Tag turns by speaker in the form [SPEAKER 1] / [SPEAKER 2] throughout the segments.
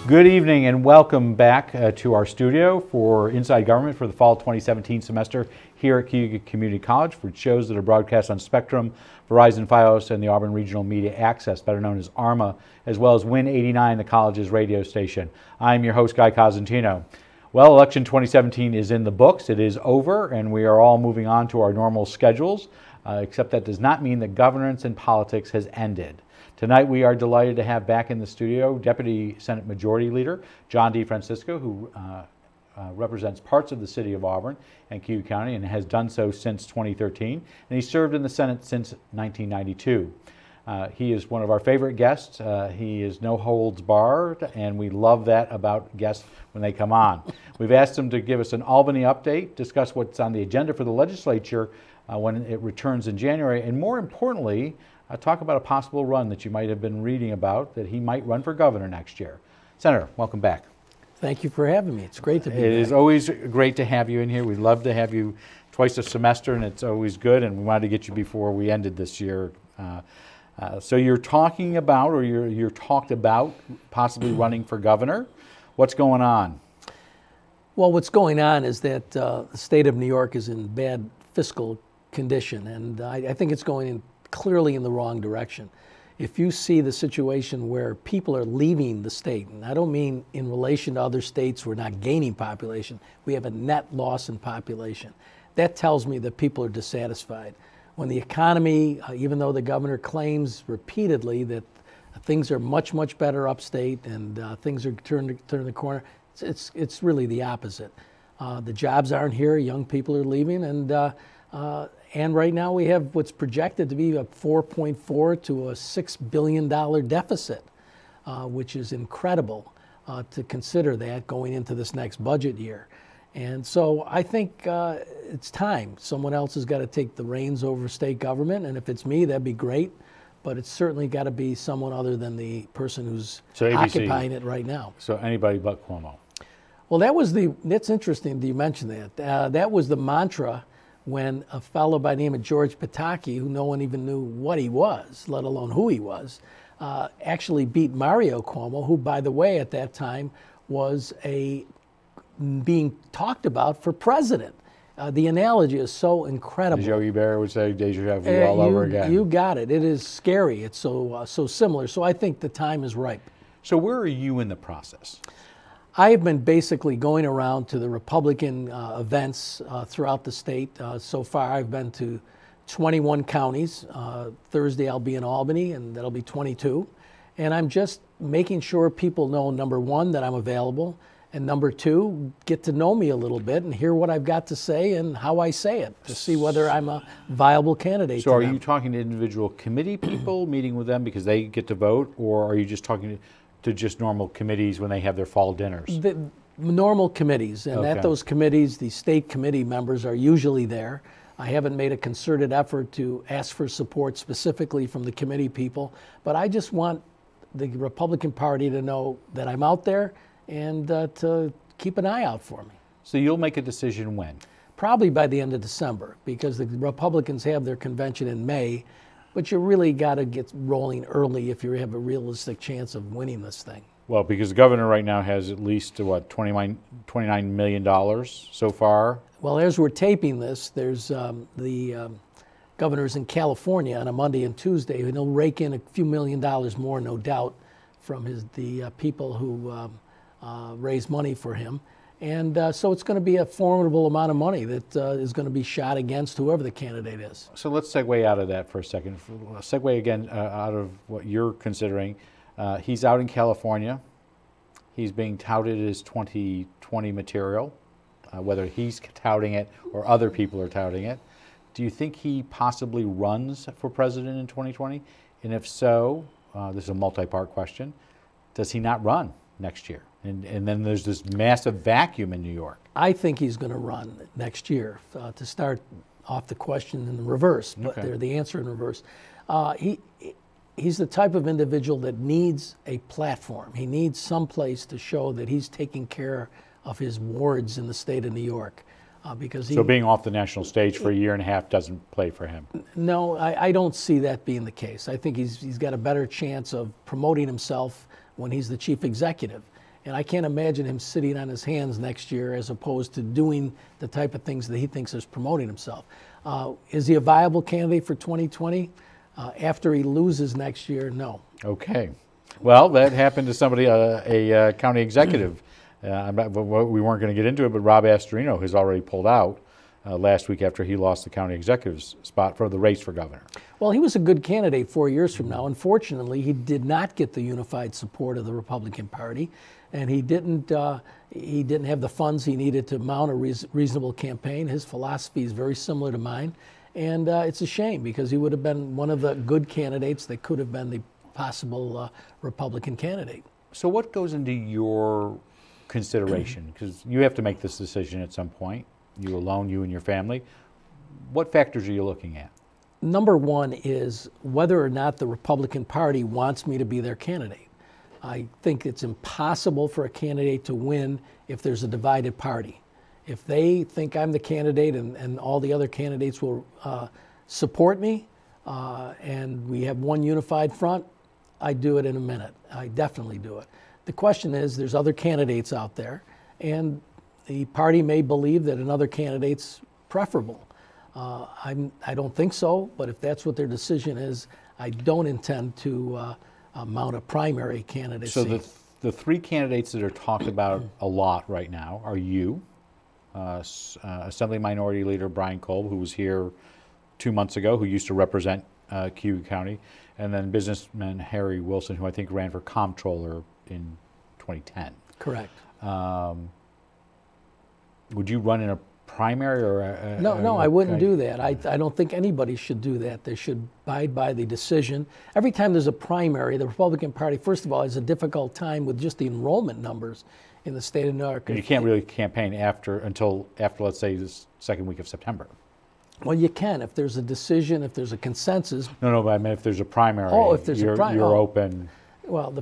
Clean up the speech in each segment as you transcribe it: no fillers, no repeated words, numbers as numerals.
[SPEAKER 1] Good evening and welcome back to our studio for Inside Government for the fall 2017 semester here at Cayuga Community College for shows that are broadcast on Spectrum, Verizon Fios, and the Auburn Regional Media Access, better known as ARMA, as well as Win 89, the college's radio station. I'm your host, Guy Cosentino. Well, election 2017 is in the books. It is over, and we are all moving on to our normal schedules, except that does not mean that governance and politics has ended. Tonight we are delighted to have back in the studio Deputy Senate Majority Leader John DeFRANCISCO, who represents parts of the city of Auburn and Cayuga County and has done so since 2013, and he served in the Senate since 1992. He is one of our favorite guests. He is no holds barred, and we love that about guests when they come on. We've asked him to give us an Albany update, discuss what's on the agenda for the legislature when it returns in January, and more importantly, talk about a possible run that you might have been reading about, that he might run for governor next year. Senator, welcome back.
[SPEAKER 2] Thank you for having me. It's great to be back.
[SPEAKER 1] It is always great to have you in here. We love to have you twice a semester, and it's always good, and we wanted to get you before we ended this year. So you're talking about, or you're talked about possibly running for governor. What's going on?
[SPEAKER 2] Well, what's going on is that the state of New York is in bad fiscal condition, and I think it's going clearly in the wrong direction. If you see the situation where people are leaving the state, and I don't mean in relation to other states, we're not gaining population, we have a net loss in population. That tells me that people are dissatisfied. When the economy, even though the governor claims repeatedly that things are much, much better upstate and things are turning the corner, it's really the opposite. The jobs aren't here, young people are leaving, and right now we have what's projected to be a $4.4 to a $6 billion deficit, which is incredible to consider that going into this next budget year. And so I think it's time. Someone else has got to take the reins over state government, and if it's me, that'd be great. But it's certainly got to be someone other than the person who's occupying it right now.
[SPEAKER 1] So anybody but Cuomo.
[SPEAKER 2] Well, that's interesting that you mentioned that. That was the mantra when a fellow by the name of George Pataki, who no one even knew what he was, let alone who he was, actually beat Mario Cuomo, who, by the way, at that time was being talked about for president. The analogy is so incredible.
[SPEAKER 1] As Yogi Berra would say, deja vu all over again.
[SPEAKER 2] You got it. It is scary. It's so similar. So I think the time is ripe.
[SPEAKER 1] So where are you in the process?
[SPEAKER 2] I have been basically going around to the Republican events throughout the state. So far, I've been to 21 counties. Thursday, I'll be in Albany, and that'll be 22. And I'm just making sure people know, number one, that I'm available, and number two, get to know me a little bit and hear what I've got to say and how I say it to see whether I'm a viable candidate.
[SPEAKER 1] So are you talking to individual committee people, meeting with them because they get to vote, or are you just talking to just normal committees when they have their fall dinners?
[SPEAKER 2] The normal committees, and at those committees, the state committee members are usually there. I haven't made a concerted effort to ask for support specifically from the committee people, but I just want the Republican Party to know that I'm out there and to keep an eye out for me.
[SPEAKER 1] So you'll make a decision when?
[SPEAKER 2] Probably by the end of December, because the Republicans have their convention in May. But you really got to get rolling early if you have a realistic chance of winning this thing.
[SPEAKER 1] Well, because the governor right now has at least, what, $29 million so far?
[SPEAKER 2] Well, as we're taping this, there's the governors in California on a Monday and Tuesday, and he'll rake in a few $1 million more, no doubt, from the people who raise money for him. And so it's going to be a formidable amount of money that is going to be shot against whoever the candidate is.
[SPEAKER 1] So let's segue out of that for a second. Segue again out of what you're considering. He's out in California. He's being touted as 2020 material, whether he's touting it or other people are touting it. Do you think he possibly runs for president in 2020? And if so, this is a multi-part question, does he not run next year? And then there's this massive vacuum in New York.
[SPEAKER 2] I think he's going to run next year. To start off the question in the reverse, but the answer in reverse. He's the type of individual that needs a platform. He needs some place to show that he's taking care of his wards in the state of New York. So being off the national stage for a year and a half doesn't play for him? No, I don't see that being the case. I think he's got a better chance of promoting himself when he's the chief executive. And I can't imagine him sitting on his hands next year as opposed to doing the type of things that he thinks is promoting himself. Is he a viable candidate for 2020? After he loses next year, no.
[SPEAKER 1] Okay. Well, that happened to somebody, a county executive. We weren't going to get into it, but Rob Astorino has already pulled out last week after he lost the county executive's spot for the race for governor.
[SPEAKER 2] Well, he was a good candidate 4 years from now. Unfortunately, he did not get the unified support of the Republican Party, and he didn't have the funds he needed to mount a reasonable campaign. His philosophy is very similar to mine, and it's a shame because he would have been one of the good candidates that could have been the possible Republican candidate.
[SPEAKER 1] So what goes into your consideration? Because you have to make this decision at some point. You alone, you and your family. What factors are you looking at?
[SPEAKER 2] Number one is whether or not the Republican Party wants me to be their candidate. I think it's impossible for a candidate to win if there's a divided party. If they think I'm the candidate and all the other candidates will support me and we have one unified front, I do it in a minute. I definitely do it. The question is, there's other candidates out there, and the party may believe that another candidate's preferable. I don't think so, but if that's what their decision is, I don't intend to mount a primary candidacy.
[SPEAKER 1] So the three candidates that are talked about a lot right now are you, Assembly Minority Leader Brian Kolb, who was here 2 months ago, who used to represent Cayuga County, and then businessman Harry Wilson, who I think ran for comptroller in 2010.
[SPEAKER 2] Correct.
[SPEAKER 1] Would you run in a primary or
[SPEAKER 2] No, I wouldn't do that. I don't think anybody should do that. They should abide by the decision. Every time there's a primary, the Republican Party, first of all, has a difficult time with just the enrollment numbers in the state of New York.
[SPEAKER 1] And you can't really campaign until after, let's say, the second week of September.
[SPEAKER 2] Well, you can if there's a decision, if there's a consensus.
[SPEAKER 1] No, but I mean if there's a primary.
[SPEAKER 2] Oh, if there's a primary,
[SPEAKER 1] you're open.
[SPEAKER 2] Well,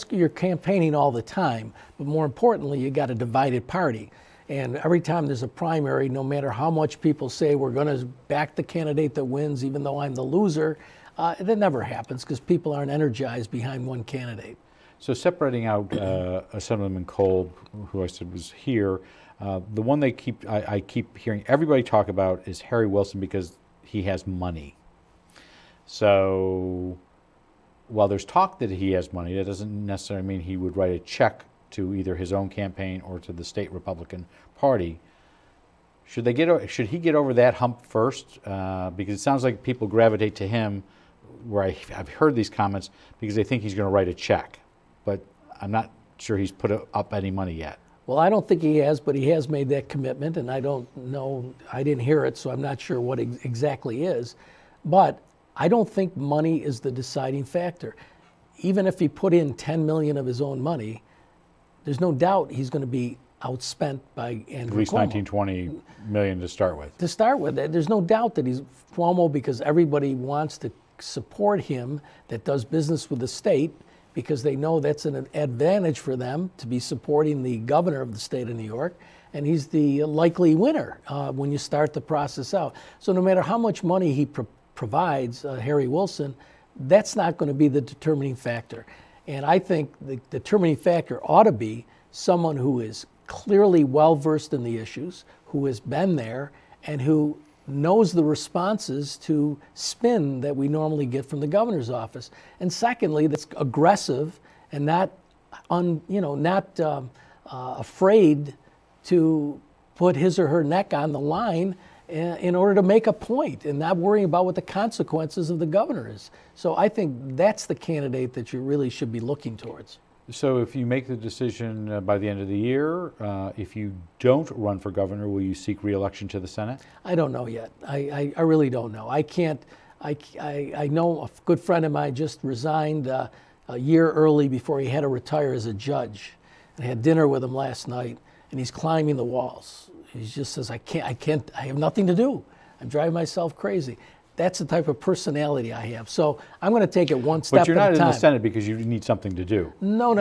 [SPEAKER 2] you're campaigning all the time, but more importantly, you got a divided party. And every time there's a primary, no matter how much people say we're going to back the candidate that wins, even though I'm the loser, that never happens because people aren't energized behind one candidate.
[SPEAKER 1] So separating out Assemblyman Kolb, who I said was here, the one I keep hearing everybody talk about is Harry Wilson because he has money. So while there's talk that he has money, that doesn't necessarily mean he would write a check to either his own campaign or to the state Republican Party. Should he get over that hump first? Because it sounds like people gravitate to him, where I've heard these comments, because they think he's going to write a check. But I'm not sure he's put up any money yet.
[SPEAKER 2] Well, I don't think he has, but he has made that commitment, and I don't know, I didn't hear it, so I'm not sure what exactly is. But I don't think money is the deciding factor. Even if he put in $10 million of his own money, there's no doubt he's going to be outspent by Andrew
[SPEAKER 1] At least
[SPEAKER 2] Cuomo.
[SPEAKER 1] $19-20 million to start with.
[SPEAKER 2] To start with, there's no doubt that he's Cuomo because everybody wants to support him that does business with the state because they know that's an advantage for them to be supporting the governor of the state of New York, and he's the likely winner when you start the process out. So no matter how much money he provides, Harry Wilson, that's not going to be the determining factor. And I think the determining factor ought to be someone who is clearly well-versed in the issues, who has been there, and who knows the responses to spin that we normally get from the governor's office. And secondly, that's aggressive and not afraid to put his or her neck on the line in order to make a point and not worrying about what the consequences of the governor is. So I think that's the candidate that you really should be looking towards.
[SPEAKER 1] So if you make the decision by the end of the year, if you don't run for governor, will you seek re-election to the Senate?
[SPEAKER 2] I don't know yet. I really don't know. I can't. I know a good friend of mine just resigned a year early before he had to retire as a judge. I had dinner with him last night, and he's climbing the walls. He just says, I have nothing to do. I'm driving myself crazy. That's the type of personality I have. So I'm going to take it one step at a time.
[SPEAKER 1] But you're not in the Senate because you need something to do.
[SPEAKER 2] No.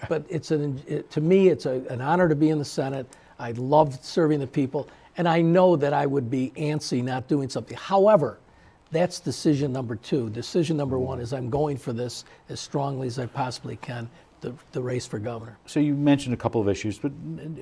[SPEAKER 2] But to me, it's an honor to be in the Senate. I love serving the people. And I know that I would be antsy not doing something. However, that's decision number two. Decision number one is I'm going for this as strongly as I possibly can the race for governor.
[SPEAKER 1] So you mentioned a couple of issues, but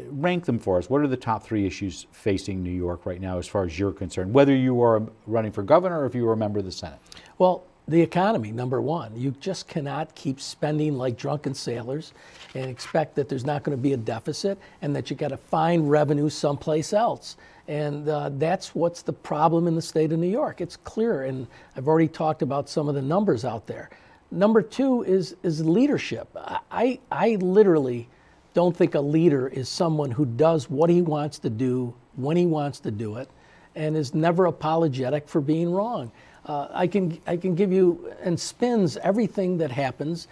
[SPEAKER 1] rank them for us. What are the top 3 issues facing New York right now as far as you're concerned, whether you are running for governor or if you are a member of the Senate?
[SPEAKER 2] Well, the economy, number one. You just cannot keep spending like drunken sailors and expect that there's not going to be a deficit and that you got to find revenue someplace else. And that's what's the problem in the state of New York. It's clear, and I've already talked about some of the numbers out there. Number 2 is leadership. I literally don't think a leader is someone who does what he wants to do when he wants to do it and is never apologetic for being wrong. I can give you, and spins everything that happens.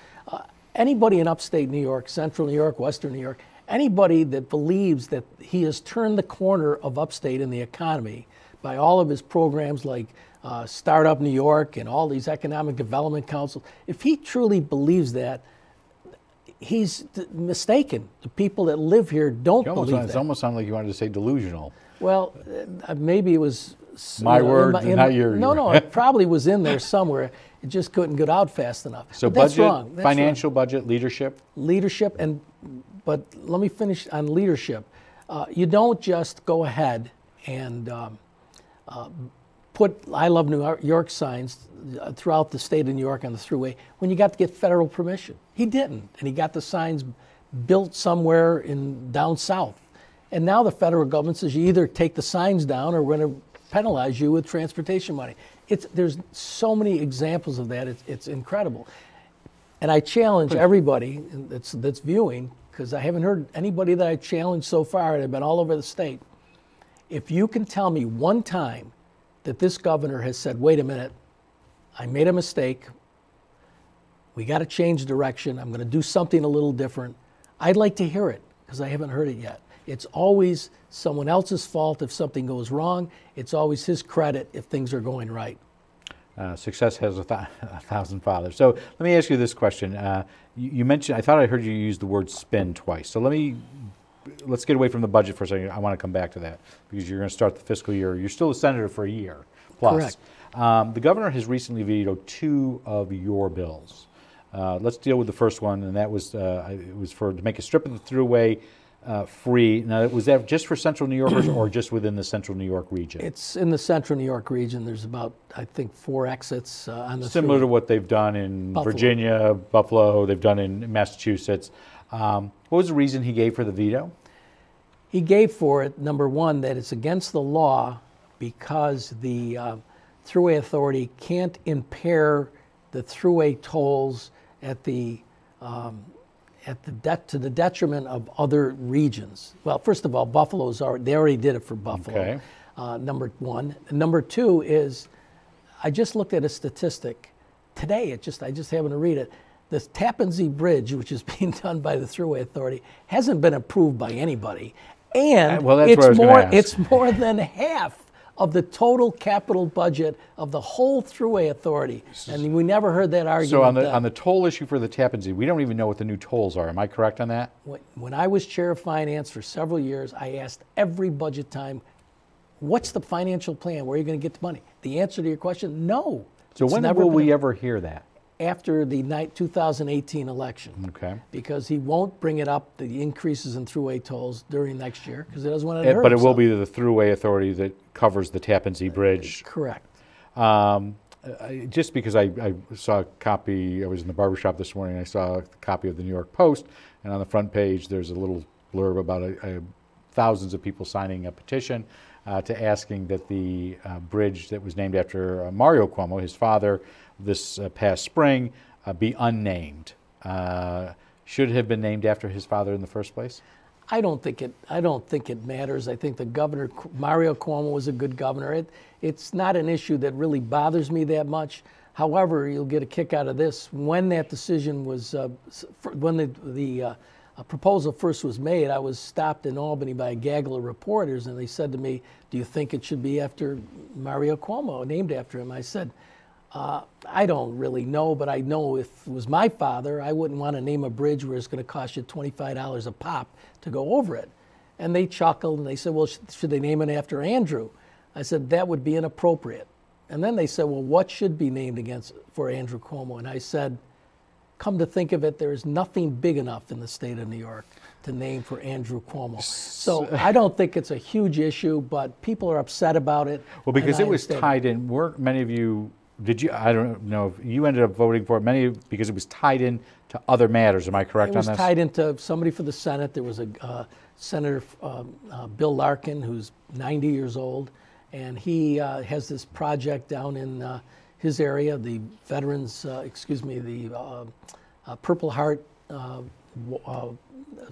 [SPEAKER 2] Anybody in upstate New York, central New York, western New York, anybody that believes that he has turned the corner of upstate in the economy by all of his programs like Startup New York and all these economic development councils, if he truly believes that, he's mistaken. The people that live here don't believe that.
[SPEAKER 1] It almost sounded like you wanted to say delusional.
[SPEAKER 2] Well, maybe it was
[SPEAKER 1] my words, not yours.
[SPEAKER 2] No, it probably was in there somewhere. It just couldn't get out fast enough.
[SPEAKER 1] So
[SPEAKER 2] but that's
[SPEAKER 1] budget,
[SPEAKER 2] wrong. That's
[SPEAKER 1] financial
[SPEAKER 2] wrong.
[SPEAKER 1] budget, leadership?
[SPEAKER 2] Leadership, but let me finish on leadership. You don't just go ahead and put I Love New York signs throughout the state of New York on the thruway when you got to get federal permission. He didn't, and he got the signs built somewhere down south. And now the federal government says you either take the signs down or we're going to penalize you with transportation money. There's so many examples of that. It's incredible. And I challenge everybody that's viewing, because I haven't heard anybody that I challenged so far, and I've been all over the state. If you can tell me one time that this governor has said, wait a minute, I made a mistake, we got to change direction, I'm going to do something a little different, I'd like to hear it, because I haven't heard it yet. It's always someone else's fault if something goes wrong. It's always his credit if things are going right.
[SPEAKER 1] Success has a 1,000 fathers. So let me ask you this question. You mentioned, I thought I heard you use the word spin twice. So let's get away from the budget for a second. I want to come back to that because you're going to start the fiscal year. You're still a senator for a year plus.
[SPEAKER 2] Correct.
[SPEAKER 1] The governor has recently vetoed 2 of your bills. Let's deal with the first one, and that was it was to make a strip of the thruway free. Now, was that just for central New Yorkers or just within the central New York region? It's
[SPEAKER 2] in the central New York region. There's about, I think, 4 exits on the
[SPEAKER 1] Similar to what they've done in Virginia, Buffalo, they've done in Massachusetts. What was the reason he gave for the veto?
[SPEAKER 2] He gave for it, number one, that it's against the law because the Thruway Authority can't impair the thruway tolls to the detriment of other regions. Well, first of all, they already did it for Buffalo.
[SPEAKER 1] Okay.
[SPEAKER 2] Number one. Number 2 is, I just looked at a statistic today. I just happened to read it. The Tappan Zee Bridge, which is being done by the Thruway Authority, hasn't been approved by anybody, and it's more than half of the total capital budget of the whole Thruway Authority, and we never heard that argument.
[SPEAKER 1] So on the toll issue for the Tappan Zee, we don't even know what the new tolls are. Am I correct on that?
[SPEAKER 2] When I was chair of finance for several years, I asked every budget time, what's the financial plan? Where are you going to get the money? The answer to your question, no.
[SPEAKER 1] So when will we ever hear that?
[SPEAKER 2] After the 2018 election.
[SPEAKER 1] Okay.
[SPEAKER 2] Because he won't bring it up, the increases in thruway tolls during next year, because he doesn't want to hurt
[SPEAKER 1] But it will
[SPEAKER 2] himself.
[SPEAKER 1] be the Thruway Authority that covers the Tappan Zee Bridge.
[SPEAKER 2] Correct.
[SPEAKER 1] Just because I saw a copy, I was in the barbershop this morning, I saw a copy of the New York Post, and on the front page there's a little blurb about thousands of people signing a petition to asking that the bridge that was named after Mario Cuomo, his father, this past spring, be unnamed. Should it have been named after his father in the first place?
[SPEAKER 2] I don't think it matters. I think the governor, Mario Cuomo, was a good governor. It's not an issue that really bothers me that much. However, you'll get a kick out of this. When that decision was, when the proposal first was made, I was stopped in Albany by a gaggle of reporters, and they said to me, "Do you think it should be after Mario Cuomo, named after him?" I said, I don't really know, but I know if it was my father, I wouldn't want to name a bridge where it's going to cost you $25 a pop to go over it. And they chuckled and they said, well, should they name it after Andrew? I said, that would be inappropriate. And then they said, well, what should be named for Andrew Cuomo? And I said, come to think of it, there is nothing big enough in the state of New York to name for Andrew Cuomo. So I don't think it's a huge issue, but people are upset about it.
[SPEAKER 1] Well, because it was tied in, weren't many of you, did you, I don't know, if you ended up voting for it, because it was tied in to other matters, am I correct on this?
[SPEAKER 2] It was tied into somebody for the Senate. There was a Senator Bill Larkin, who's 90 years old, and he has this project down in his area, the Veterans, the Purple Heart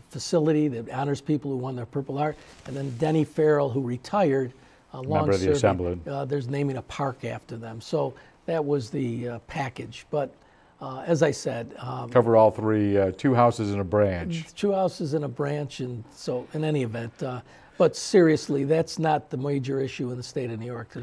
[SPEAKER 2] facility that honors people who won their Purple Heart, and then Denny Farrell, who retired,
[SPEAKER 1] member of the Assembly.
[SPEAKER 2] There's naming a park after them. So that was the package. But as I said,
[SPEAKER 1] cover all three, 2 houses and a branch.
[SPEAKER 2] 2 houses and a branch, and so in any event. But seriously, that's not the major issue in the state of New York.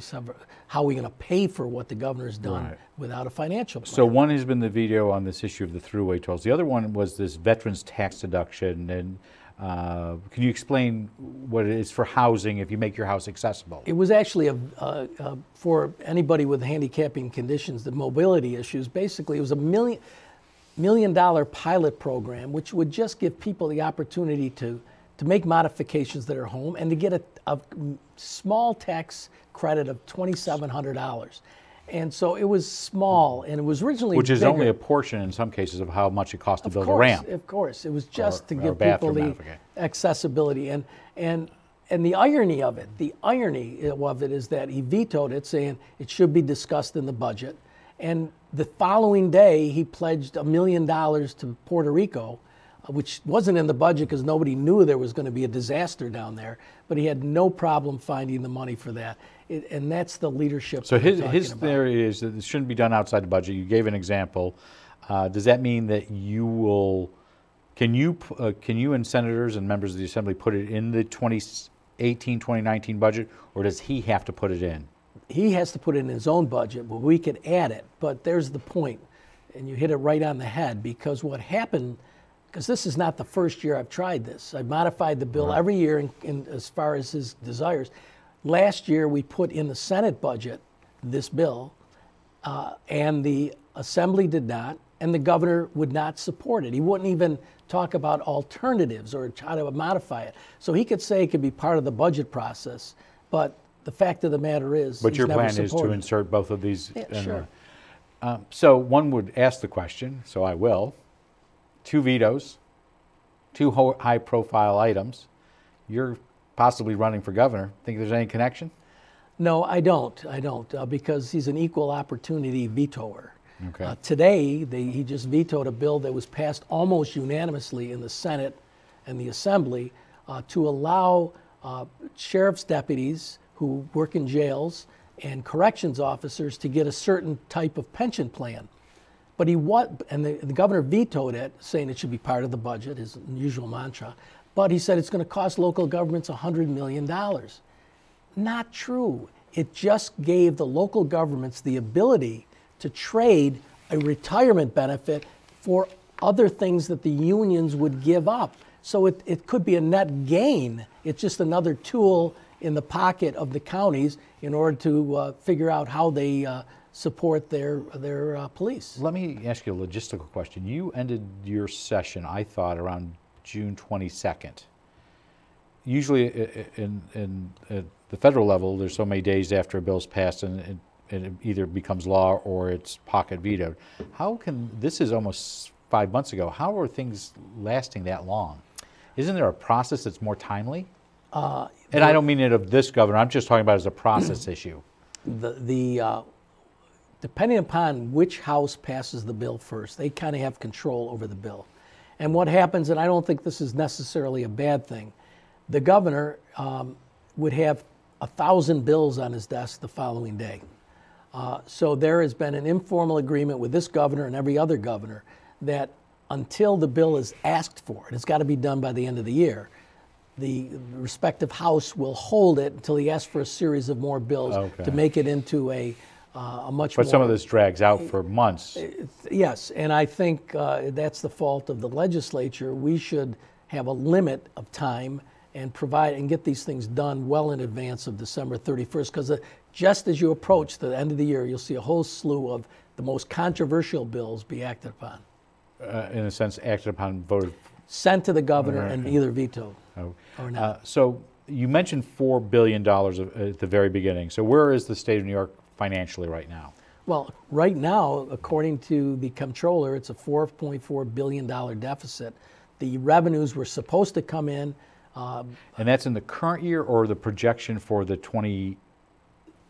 [SPEAKER 2] How are we going to pay for what the governor's done without a financial plan?
[SPEAKER 1] So one has been the veto on this issue of the throughway tolls. The other one was this veterans tax deduction. And can you explain what it is for housing if you make your house accessible?
[SPEAKER 2] It was actually for anybody with handicapping conditions, the mobility issues. Basically, it was a million dollar pilot program, which would just give people the opportunity to make modifications at their home and to get a small tax credit of $2,700. And so it was small, and it was originally
[SPEAKER 1] which is
[SPEAKER 2] bigger.
[SPEAKER 1] Only a portion in some cases of how much it costs to build a ramp.
[SPEAKER 2] Of course, it was just to give people the accessibility. And the irony of it, is that he vetoed it, saying it should be discussed in the budget. And the following day, he pledged $1 million to Puerto Rico, which wasn't in the budget because nobody knew there was going to be a disaster down there, but he had no problem finding the money for that. And that's the leadership.
[SPEAKER 1] So his theory is that it shouldn't be done outside the budget. You gave an example. Does that mean that you will, can you and senators and members of the Assembly put it in the 2018-2019 budget, or does he have to put it in?
[SPEAKER 2] He has to put it in his own budget, but we could add it. But there's the point, and you hit it right on the head, because what happened, because this is not the first year I've tried this. I've modified the bill every year in as far as his desires. Last year, we put in the Senate budget this bill, and the Assembly did not, and the governor would not support it. He wouldn't even talk about alternatives or try to modify it. So he could say it could be part of the budget process, but the fact of the matter is,
[SPEAKER 1] but your plan is to insert both of these.
[SPEAKER 2] Yeah, sure.
[SPEAKER 1] So one would ask the question, so I will. 2 vetoes, 2 high-profile items. You're possibly running for governor. Think there's any connection?
[SPEAKER 2] No, I don't, because he's an equal opportunity vetoer.
[SPEAKER 1] Okay.
[SPEAKER 2] Today, he just vetoed a bill that was passed almost unanimously in the Senate and the Assembly to allow sheriff's deputies who work in jails and corrections officers to get a certain type of pension plan. But the governor vetoed it, saying it should be part of the budget, his usual mantra. But he said it's going to cost local governments $100 million. Not true. It just gave the local governments the ability to trade a retirement benefit for other things that the unions would give up. So it could be a net gain. It's just another tool in the pocket of the counties in order to figure out how they support their police.
[SPEAKER 1] Let me ask you a logistical question. You ended your session, I thought, around June 22nd. Usually at the federal level, there's so many days after a bill's passed and it either becomes law or it's pocket vetoed. This is almost 5 months ago, how are things lasting that long? Isn't there a process that's more timely? And I don't mean it of this governor, I'm just talking about as a process issue.
[SPEAKER 2] Depending upon which house passes the bill first, they kind of have control over the bill. And what happens, and I don't think this is necessarily a bad thing, the governor would have 1,000 bills on his desk the following day. So there has been an informal agreement with this governor and every other governor that until the bill is asked for, and it's got to be done by the end of the year, the respective house will hold it until he asks for a series of more bills to make it into a much more...
[SPEAKER 1] But some of this drags out for months.
[SPEAKER 2] Yes, and I think that's the fault of the legislature. We should have a limit of time and provide and get these things done well in advance of December 31st, because just as you approach the end of the year, you'll see a whole slew of the most controversial bills be acted upon.
[SPEAKER 1] in a sense, acted upon, voted?
[SPEAKER 2] Sent to the governor and either vetoed or not.
[SPEAKER 1] So you mentioned $4 billion at the very beginning. So where is the state of New York financially right now?
[SPEAKER 2] Well, right now, according to the comptroller, it's a $4.4 billion deficit. The revenues were supposed to come in.
[SPEAKER 1] And that's in the current year or the projection for the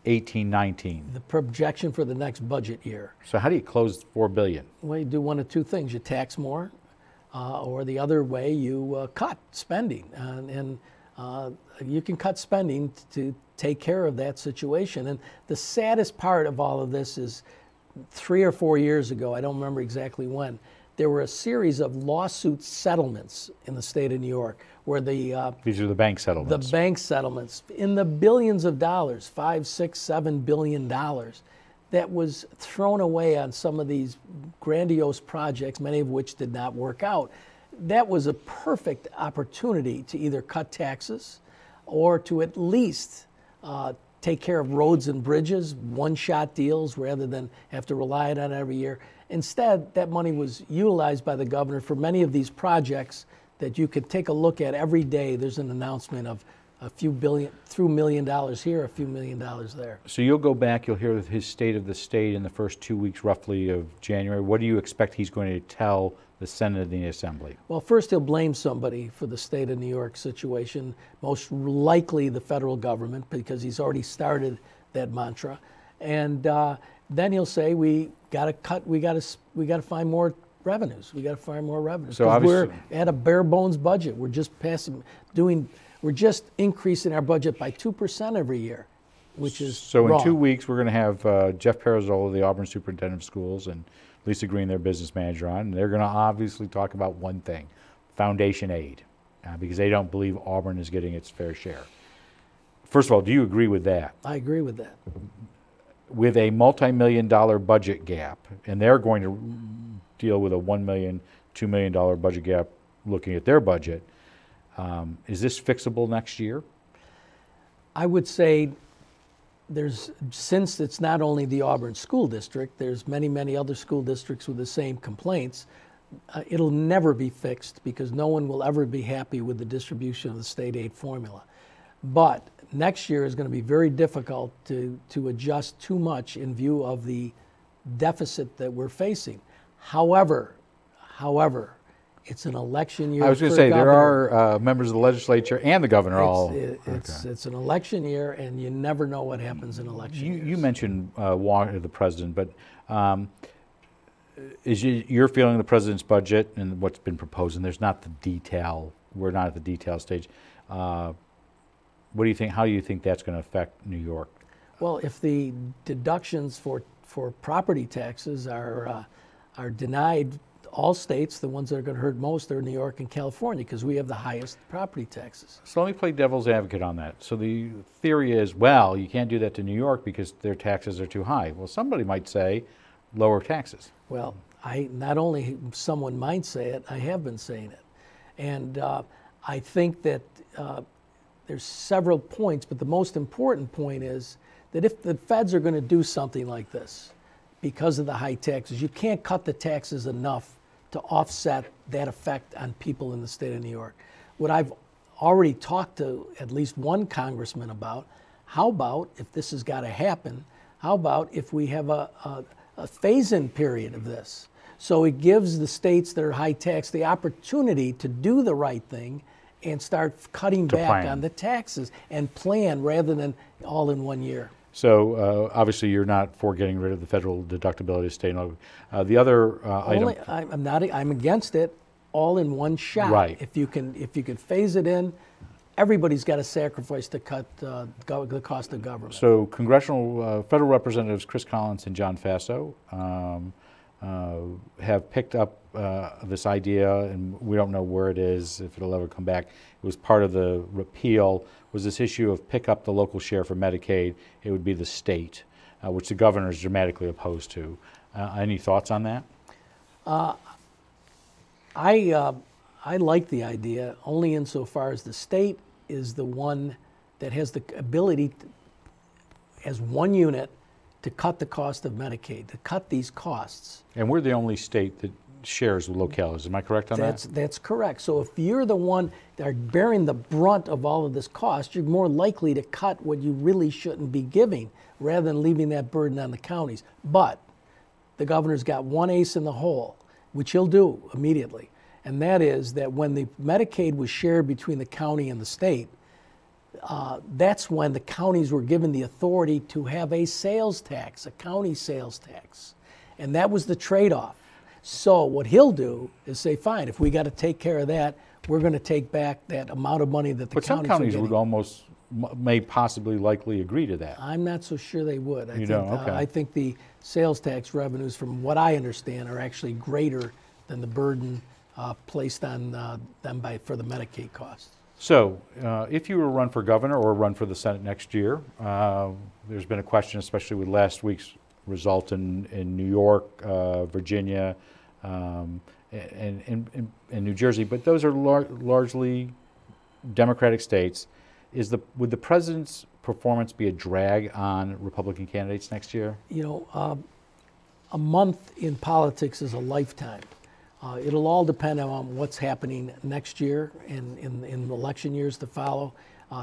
[SPEAKER 1] 2018-19?
[SPEAKER 2] The projection for the next budget year.
[SPEAKER 1] So how do you close $4 billion?
[SPEAKER 2] Well, you do one of two things. You tax more, or the other way, you cut spending. And you can cut spending to take care of that situation. And the saddest part of all of this is 3 or 4 years ago, I don't remember exactly when, there were a series of lawsuit settlements in the state of New York where the...
[SPEAKER 1] These are the bank settlements.
[SPEAKER 2] The bank settlements in the billions of dollars, $5, $6, $7 billion, that was thrown away on some of these grandiose projects, many of which did not work out. That was a perfect opportunity to either cut taxes or to at least take care of roads and bridges, one-shot deals, rather than have to rely on it every year. Instead, that money was utilized by the governor for many of these projects that you could take a look at every day. There's an announcement of a few billion, $1 million here, a few $1 million there.
[SPEAKER 1] So you'll go back, you'll hear his state of the state in the first 2 weeks roughly of January. What do you expect he's going to tell the Senate and the Assembly?
[SPEAKER 2] Well, first he'll blame somebody for the state of New York situation, most likely the federal government, because he's already started that mantra. And then he'll say, we got to cut, we got to find more revenues. We got to find more revenues.
[SPEAKER 1] So
[SPEAKER 2] we're at a bare bones budget. We're just we're just increasing our budget by 2% every year, which is
[SPEAKER 1] so
[SPEAKER 2] wrong.
[SPEAKER 1] In 2 weeks we're going to have Jeff Parazzolo, the Auburn Superintendent of Schools, and Lisa Green, their business manager, on, and they're going to obviously talk about one thing: foundation aid, because they don't believe Auburn is getting its fair share. First of all, do you agree with that?
[SPEAKER 2] I agree with that.
[SPEAKER 1] With a multi-million-dollar budget gap, and they're going to deal with a $1 million, $2 million budget gap looking at their budget, is this fixable next year?
[SPEAKER 2] I would say since it's not only the Auburn School District, there's many, many other school districts with the same complaints. It'll never be fixed because no one will ever be happy with the distribution of the state aid formula. But next year is going to be very difficult to adjust too much in view of the deficit that we're facing. However, it's an election year.
[SPEAKER 1] I was going to say, there are members of the legislature and the governor
[SPEAKER 2] It's an election year, and you never know what happens in election years.
[SPEAKER 1] You mentioned the president, but is your feeling the president's budget and what's been proposed, and there's not the detail, we're not at the detail stage, what do you think? How do you think that's going to affect New York?
[SPEAKER 2] Well, if the deductions for property taxes are denied, all states, the ones that are going to hurt most are New York and California, because we have the highest property taxes.
[SPEAKER 1] So let me play devil's advocate on that. So the theory is, well, you can't do that to New York because their taxes are too high. Well, somebody might say lower taxes.
[SPEAKER 2] Well, not only someone might say it, I have been saying it. And I think that there's several points, but the most important point is that if the feds are going to do something like this because of the high taxes, you can't cut the taxes enough to offset that effect on people in the state of New York. What I've already talked to at least one congressman about, how about if this has got to happen, how about if we have a phase-in period of this? So it gives the states that are high tax the opportunity to do the right thing and start cutting back on the taxes and plan rather than all in 1 year.
[SPEAKER 1] So obviously you're not for getting rid of the federal deductibility state and local. The other item,
[SPEAKER 2] I'm against it all in one shot.
[SPEAKER 1] Right.
[SPEAKER 2] If you can phase it in, everybody's got to sacrifice to cut the cost of government.
[SPEAKER 1] So congressional federal representatives Chris Collins and John Faso have picked up this idea, and we don't know where it is, if it'll ever come back. It was part of the repeal, was this issue of pick up the local share for Medicaid. It would be the state, which the governor is dramatically opposed to. Any thoughts on that?
[SPEAKER 2] I like the idea only insofar as the state is the one that has the ability as one unit to cut the cost of Medicaid, to cut these costs.
[SPEAKER 1] And we're the only state that shares with localities. Am I correct on that?
[SPEAKER 2] That's correct. So if you're the one that are bearing the brunt of all of this cost, you're more likely to cut what you really shouldn't be giving rather than leaving that burden on the counties. But the governor's got one ace in the hole, which he'll do immediately, and that is that when the Medicaid was shared between the county and the state, that's when the counties were given the authority to have a sales tax, a county sales tax. And that was the trade-off. So what he'll do is say, fine, if we got to take care of that, we're going to take back that amount of money that the
[SPEAKER 1] but
[SPEAKER 2] counties
[SPEAKER 1] some counties
[SPEAKER 2] are getting.
[SPEAKER 1] would almost, may possibly likely agree to that.
[SPEAKER 2] I'm not so sure they would.
[SPEAKER 1] Okay.
[SPEAKER 2] I think the sales tax revenues, from what I understand, are actually greater than the burden placed on them for the Medicaid costs.
[SPEAKER 1] So, if you were to run for governor or run for the Senate next year, there's been a question, especially with last week's result in New York, Virginia, and New Jersey, but those are largely Democratic states. Would the president's performance be a drag on Republican candidates next year? You know,
[SPEAKER 2] a month in politics is a lifetime. It'll all depend on what's happening next year and in the election years to follow.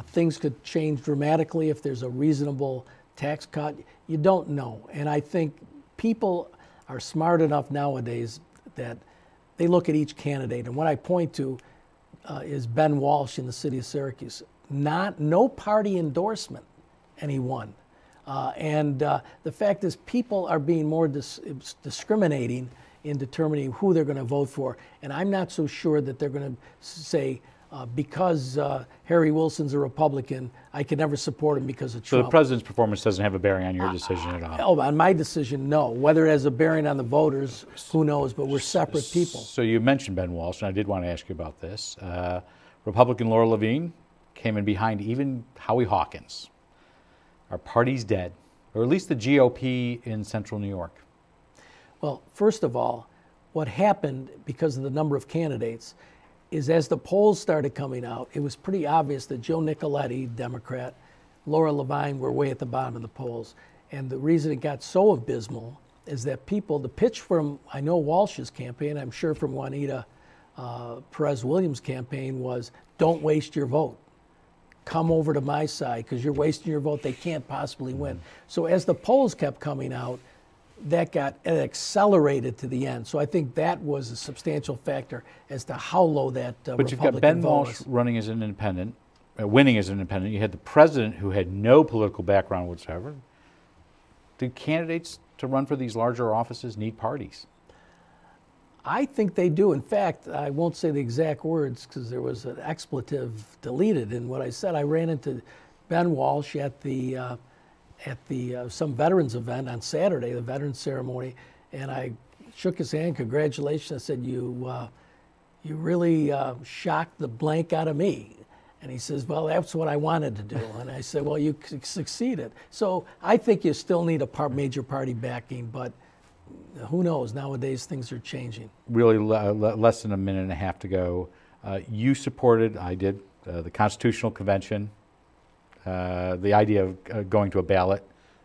[SPEAKER 2] Things could change dramatically if there's a reasonable tax cut. You don't know. And I think people are smart enough nowadays that they look at each candidate. And what I point to is Ben Walsh in the city of Syracuse. No party endorsement, and he won. The fact is, people are being more discriminating in determining who they're going to vote for. And I'm not so sure that they're going to say, because Harry Wilson's a Republican, I can never support him because of Trump.
[SPEAKER 1] So the president's performance doesn't have a bearing on your decision at all?
[SPEAKER 2] Oh, on my decision, no. Whether it has a bearing on the voters, who knows, but we're separate people.
[SPEAKER 1] So you mentioned Ben Walsh, and I did want to ask you about this. Republican Laura Levine came in behind even Howie Hawkins. Our party's dead, or at least the GOP in central New York.
[SPEAKER 2] Well, first of all, what happened because of the number of candidates is as the polls started coming out, it was pretty obvious that Joe Nicoletti, Democrat, Laura Levine were way at the bottom of the polls. And the reason it got so abysmal is that the pitch from, I know Walsh's campaign, I'm sure from Juanita Perez-Williams' campaign was, don't waste your vote. Come over to my side because you're wasting your vote. They can't possibly win. So as the polls kept coming out, it accelerated to the end. So I think that was a substantial factor as to how low that
[SPEAKER 1] But
[SPEAKER 2] Republican
[SPEAKER 1] you've got Ben Walsh running as an independent, winning as an independent. You had the president who had no political background whatsoever. Do candidates to run for these larger offices need parties?
[SPEAKER 2] I think they do. In fact, I won't say the exact words because there was an expletive deleted in what I said. I ran into Ben Walsh at some veterans event on Saturday, the veterans ceremony, and I shook his hand. Congratulations. I said, you really shocked the blank out of me. And he says, well, that's what I wanted to do. And I said, well, you succeeded. So I think you still need a major party backing, but who knows? Nowadays, things are changing.
[SPEAKER 1] Really less than a minute and a half to go. You supported, I did, the Constitutional Convention, the idea of going to a ballot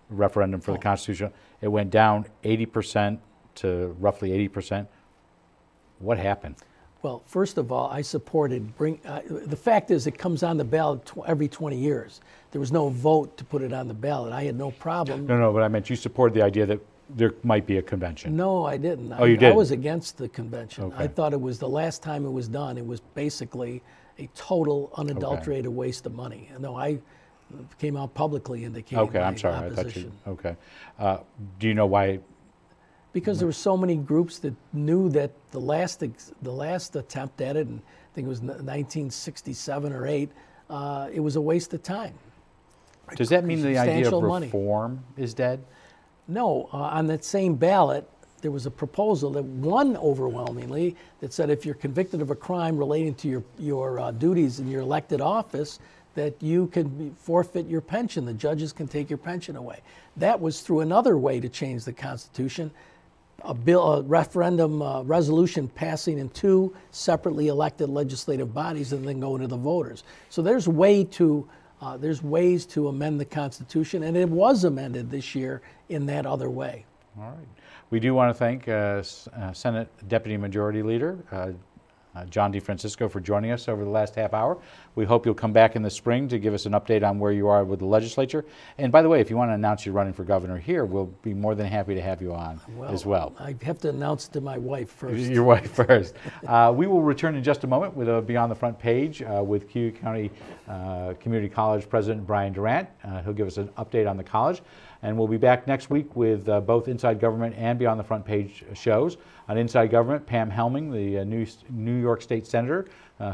[SPEAKER 1] referendum for the Constitution. It went down 80% to roughly 80%. What happened?
[SPEAKER 2] Well, first of all, I supported the fact is it comes on the ballot every 20 years. There was no vote to put it on the ballot. I had no problem.
[SPEAKER 1] No, but I meant you supported the idea that there might be a convention.
[SPEAKER 2] No, I didn't.
[SPEAKER 1] Oh, you did?
[SPEAKER 2] I was against the convention.
[SPEAKER 1] Okay.
[SPEAKER 2] I thought it was the last time it was done. It was basically a total, unadulterated waste of money. No, I came out publicly indicating my
[SPEAKER 1] I'm sorry.
[SPEAKER 2] opposition.
[SPEAKER 1] I thought you. Okay. Do you know why?
[SPEAKER 2] Because there were so many groups that knew that the last attempt at it, and I think it was 1967 or 8, it was a waste of time.
[SPEAKER 1] Does that mean the idea of
[SPEAKER 2] money.
[SPEAKER 1] reform is dead?
[SPEAKER 2] No, on that same ballot, there was a proposal that won overwhelmingly that said if you're convicted of a crime relating to your duties in your elected office, that you can forfeit your pension. The judges can take your pension away. That was through another way to change the Constitution, a referendum resolution passing in 2 separately elected legislative bodies and then going to the voters. So there's ways to amend the Constitution, and it was amended this year in that other way.
[SPEAKER 1] All right. We do want to thank Senate Deputy Majority Leader John DeFRANCISCO for joining us over the last half hour. We hope you'll come back in the spring to give us an update on where you are with the legislature. And by the way, if you want to announce you're running for governor here, we'll be more than happy to have you on as well.
[SPEAKER 2] I have to announce to my wife first.
[SPEAKER 1] Your wife first. We will return in just a moment with a Beyond the Front Page with Cuyahoga County Community College President Brian Durant. He'll give us an update on the college. And we'll be back next week with both Inside Government and Beyond the Front Page shows. On Inside Government, Pam Helming, the New York State Senator,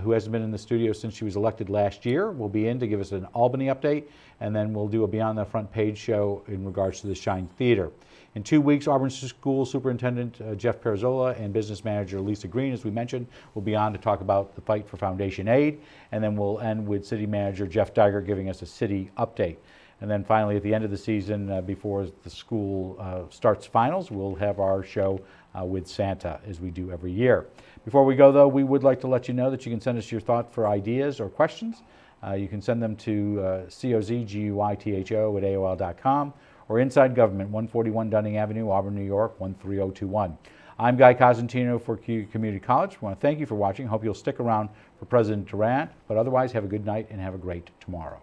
[SPEAKER 1] who hasn't been in the studio since she was elected last year, will be in to give us an Albany update, and then we'll do a Beyond the Front Page show in regards to the Shine Theater. In 2 weeks, Auburn School Superintendent Jeff Perzola and Business Manager Lisa Green, as we mentioned, will be on to talk about the fight for foundation aid, and then we'll end with City Manager Jeff Deiger giving us a city update. And then finally, at the end of the season, before the school starts finals, we'll have our show with Santa, as we do every year. Before we go, though, we would like to let you know that you can send us your thoughts for ideas or questions. You can send them to cozguytho@aol.com or Inside Government, 141 Dunning Avenue, Auburn, New York, 13021. I'm Guy Cosentino for Cuyahoga Community College. I want to thank you for watching. Hope you'll stick around for President Durant, but otherwise, have a good night and have a great tomorrow.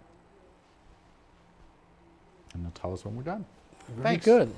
[SPEAKER 1] And they'll tell us when we're done.
[SPEAKER 2] Very good.